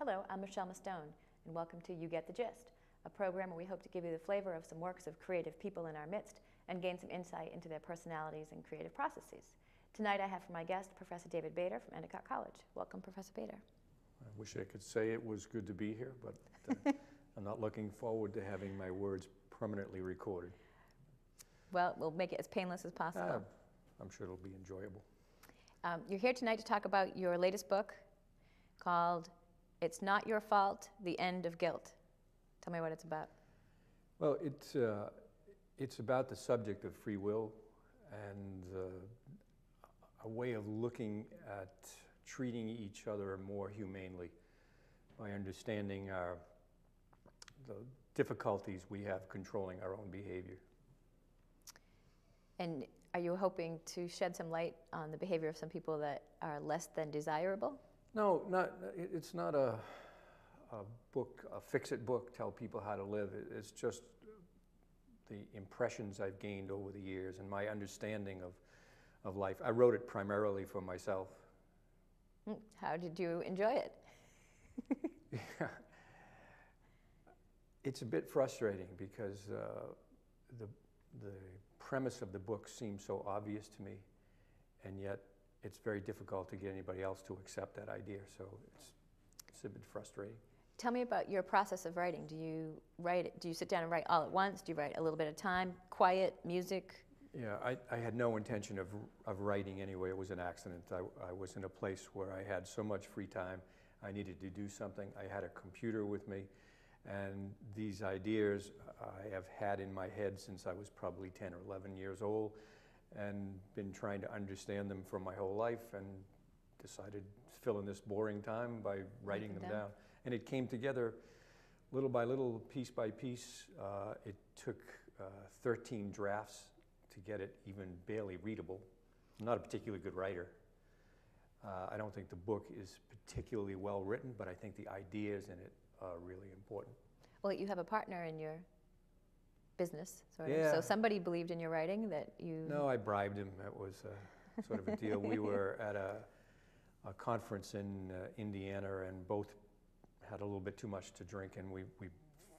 Hello, I'm Michelle Mastone, and welcome to You Get the Gist, a program where we hope to give you the flavor of some works of creative people in our midst and gain some insight into their personalities and creative processes. Tonight I have for my guest Professor David Bader from Endicott College. Welcome, Professor Bader. I wish I could say it was good to be here, but I'm not looking forward to having my words permanently recorded. Well, we'll make it as painless as possible. I'm sure it'll be enjoyable. You're here tonight to talk about your latest book called It's Not Your Fault, The End of Guilt. Tell me what it's about. Well, it's about the subject of free will and a way of looking at treating each other more humanely by understanding the difficulties we have controlling our own behavior. And are you hoping to shed some light on the behavior of some people that are less than desirable? No, it's not a book, a fix-it book, tell people how to live. It's just the impressions I've gained over the years and my understanding of life. I wrote it primarily for myself. How did you enjoy it? Yeah. It's a bit frustrating because the premise of the book seems so obvious to me, and yet it's very difficult to get anybody else to accept that idea, so it's a bit frustrating. Tell me about your process of writing. Do you sit down and write all at once? Do you write a little bit at a time? Quiet, music? Yeah, I had no intention of writing anyway. It was an accident. I was in a place where I had so much free time. I needed to do something. I had a computer with me, and these ideas I have had in my head since I was probably 10 or 11 years old, and been trying to understand them for my whole life, and decided to fill in this boring time by writing them down. And it came together little by little, piece by piece. It took 13 drafts to get it even barely readable. I'm not a particularly good writer. I don't think the book is particularly well written, but I think the ideas in it are really important. Well, you have a partner in your business, sort of. Yeah. So somebody believed in your writing that you... No, I bribed him. It was sort of a deal. We were at a conference in Indiana, and both had a little bit too much to drink, and we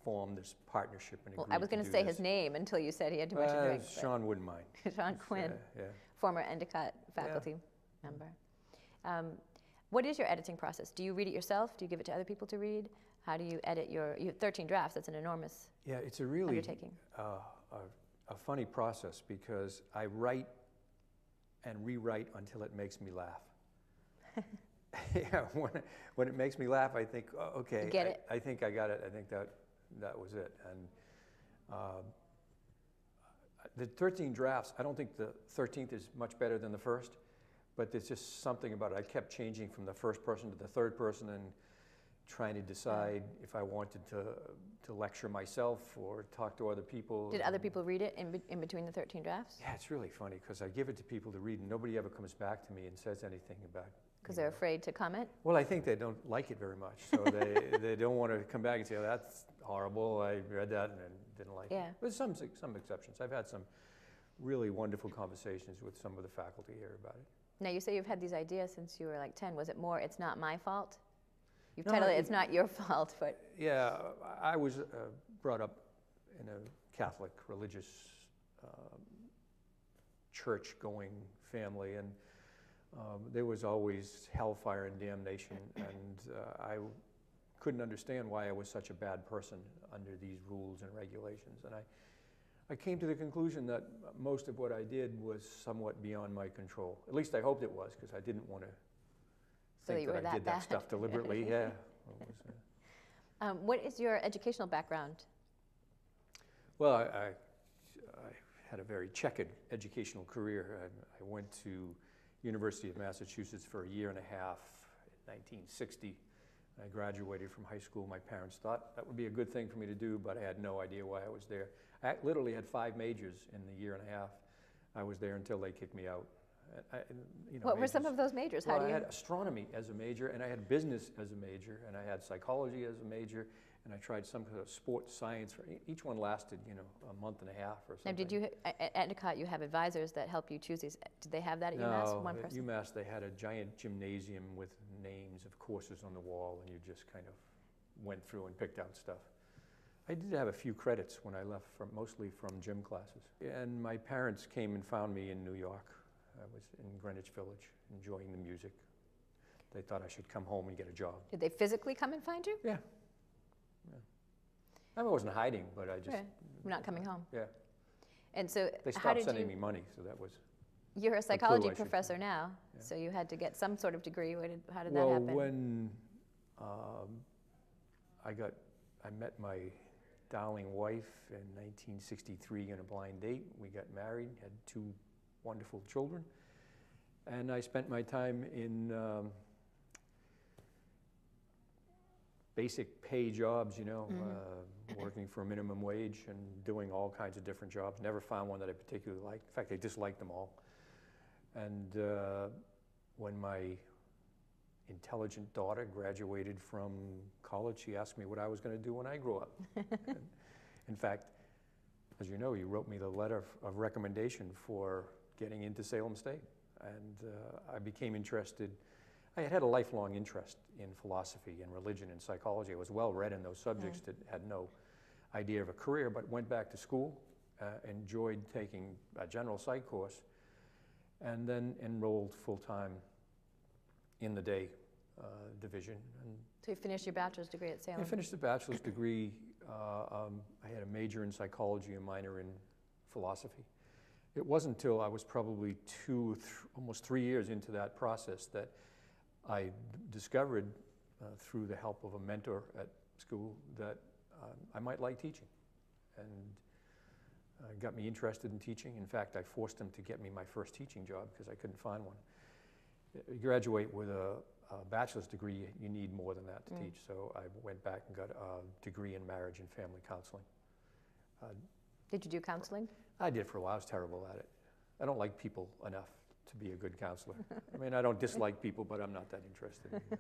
formed this partnership and agreed I was going to say his name until you said he had too much to drink. Sean wouldn't mind. Sean Quinn, yeah. Former Endicott faculty member. What is your editing process? Do you read it yourself? Do you give it to other people to read? How do you edit you have 13 drafts? That's an enormous it's a really undertaking. A funny process, because I write and rewrite until it makes me laugh. Yeah, when it makes me laugh, I think, oh, okay, get it? I think I got it. I think that was it. And the 13 drafts, I don't think the 13th is much better than the first, but there's just something about it. I kept changing from the first person to the third person and trying to decide if I wanted to lecture myself or talk to other people. Did other people read it in between the 13 drafts? Yeah, it's really funny, because I give it to people to read and nobody ever comes back to me and says anything about it. Because they're afraid to comment? Well, I think they don't like it very much, so they don't want to come back and say, oh, that's horrible, I read that and didn't like it. There's some exceptions. I've had some really wonderful conversations with some of the faculty here about it. Now, you say you've had these ideas since you were like 10. Was it more, it's not my fault? You've titled it, It's Not Your Fault, but... Yeah, I was brought up in a Catholic religious church-going family, and there was always hellfire and damnation, and I couldn't understand why I was such a bad person under these rules and regulations. And I came to the conclusion that most of what I did was somewhat beyond my control. At least I hoped it was, because I didn't want to think that I did that stuff deliberately. Yeah. What is your educational background? Well, I had a very checkered educational career. I went to University of Massachusetts for a year and a half in 1960. I graduated from high school. My parents thought that would be a good thing for me to do, but I had no idea why I was there. I literally had 5 majors in the year and a half I was there until they kicked me out. What were some of those majors? Well, I had astronomy as a major, and I had business as a major, and I had psychology as a major, and I tried some kind of sports science. Each one lasted, you know, a month and a half or something. Now, did you, at Endicott, you have advisors that help you choose these? Did they have that at UMass? No, One at person? UMass they had a giant gymnasium with names of courses on the wall, and you just kind of went through and picked out stuff. I did have a few credits when I left, mostly from gym classes. And my parents came and found me in New York. I was in Greenwich Village, enjoying the music. They thought I should come home and get a job. Did they physically come and find you? Yeah. I wasn't hiding, but I just... Yeah. You're not coming home. Yeah. And so They how stopped did sending you... me money, so that was... You're a clue, psychology I should professor say. now, Yeah. so you had to get some sort of degree. How did that Well, happen? when I met my darling wife in 1963 on a blind date. We got married, had 2 wonderful children, and I spent my time in basic pay jobs, you know, working for a minimum wage and doing all kinds of different jobs. Never found one that I particularly liked. In fact, I disliked them all. And when my intelligent daughter graduated from college, she asked me what I was going to do when I grew up. In fact, as you know, you wrote me the letter of recommendation for getting into Salem State. And I became interested. I had a lifelong interest in philosophy and religion and psychology. I was well read in those subjects, had no idea of a career, but went back to school, enjoyed taking a general psych course, and then enrolled full-time in the day division. And so you finished your bachelor's degree at Salem? I finished the bachelor's degree. I had a major in psychology, a minor in philosophy. It wasn't until I was probably almost 3 years into that process that I discovered, through the help of a mentor at school, that I might like teaching, and got me interested in teaching. In fact, I forced him to get me my first teaching job because I couldn't find one. You graduate with a bachelor's degree, you need more than that to teach. So I went back and got a degree in marriage and family counseling. Did you do counseling? I did for a while. I was terrible at it. I don't like people enough to be a good counselor. I mean, I don't dislike people, but I'm not that interested in them.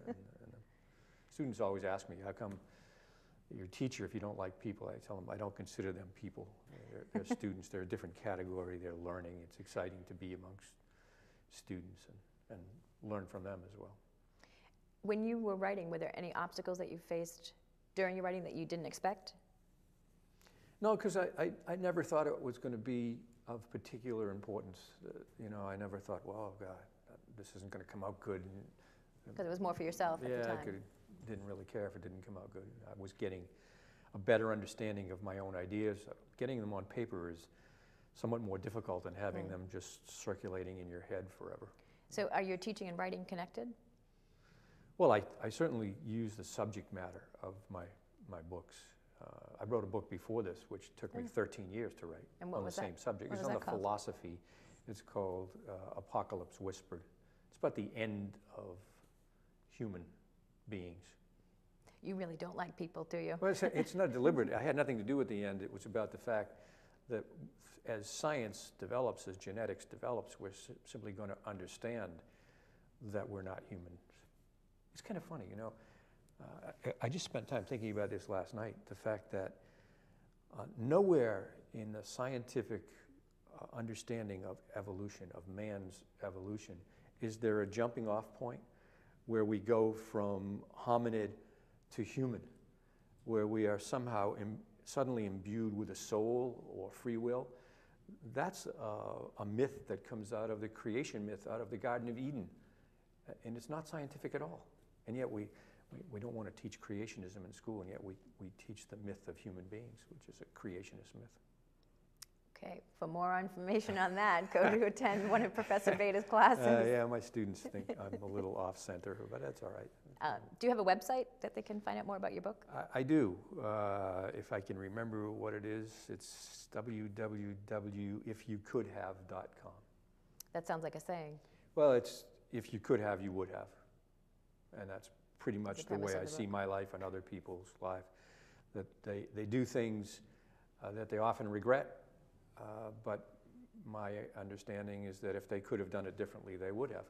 Students always ask me, how come you're a teacher if you don't like people? I tell them I don't consider them people. They're students. They're a different category. They're learning. It's exciting to be amongst students and learn from them as well. When you were writing, were there any obstacles that you faced during your writing that you didn't expect? No, because I never thought it was going to be of particular importance. You know, I never thought, well, oh God, this isn't going to come out good. Because it was more for yourself at the time. Yeah, I didn't really care if it didn't come out good. I was getting a better understanding of my own ideas. Getting them on paper is somewhat more difficult than having them just circulating in your head forever. So are your teaching and writing connected? Well, I certainly use the subject matter of my books. I wrote a book before this, which took me 13 years to write on the same subject. It's on the philosophy. It's called Apocalypse Whispered. It's about the end of human beings. You really don't like people, do you? Well, it's not deliberate. I had nothing to do with the end. It was about the fact that as science develops, as genetics develops, we're simply going to understand that we're not humans. It's kind of funny, you know. I just spent time thinking about this last night, the fact that nowhere in the scientific understanding of evolution, of man's evolution, is there a jumping off point where we go from hominid to human, where we are somehow suddenly imbued with a soul or free will. That's a myth that comes out of the creation myth, out of the Garden of Eden. And it's not scientific at all. And yet we don't want to teach creationism in school, and yet we teach the myth of human beings, which is a creationist myth. Okay, for more information on that, go to attend one of Professor Beta's classes. Yeah, my students think I'm a little off-center, but that's all right. Do you have a website that they can find out more about your book? I do. If I can remember what it is, it's www.ifyoucouldhave.com. That sounds like a saying. Well, it's if you could have, you would have. And that's pretty much the way I see my life and other people's life. That they do things that they often regret, but my understanding is that if they could have done it differently, they would have.